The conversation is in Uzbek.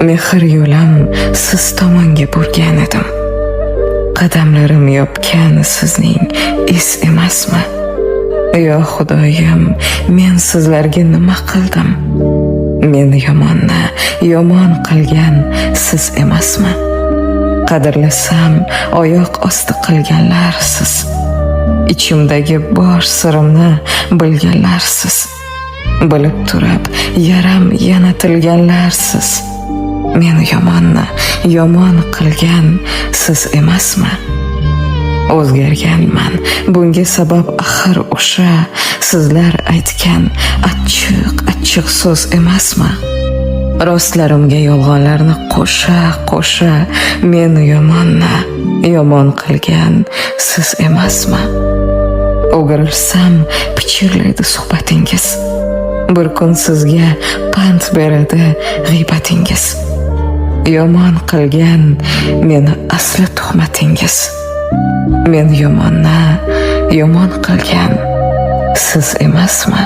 Mehr yo'lim siz tomonga burgan edim. Qadamlarim yopgan sizning is emasmi? Yo Xudoyim, men sizlarga nima qildim? Meni yomon qilgan siz emasmi? Qadrlasam oyoq osti qilganlar siz. Ichimdagi bor sirimni bilganlar siz. Bilib turib yaram yana tilganlar siz. Meni yomon qilgan siz emasmi? O'zgarganman, bunga sabab axir o'sha sizlar aytgan achchiq so'z emasmi? Rostlarimga yolg'onlarni qo'sha meni yomon qilgan siz emasmi? O'girilsam pichirlaydi suhbatingiz. Bir kun sizga pand beradi g'iybatingiz. Yomon qilgan meni asli tuhmatingiz. Men yomon qilgan siz emasmi?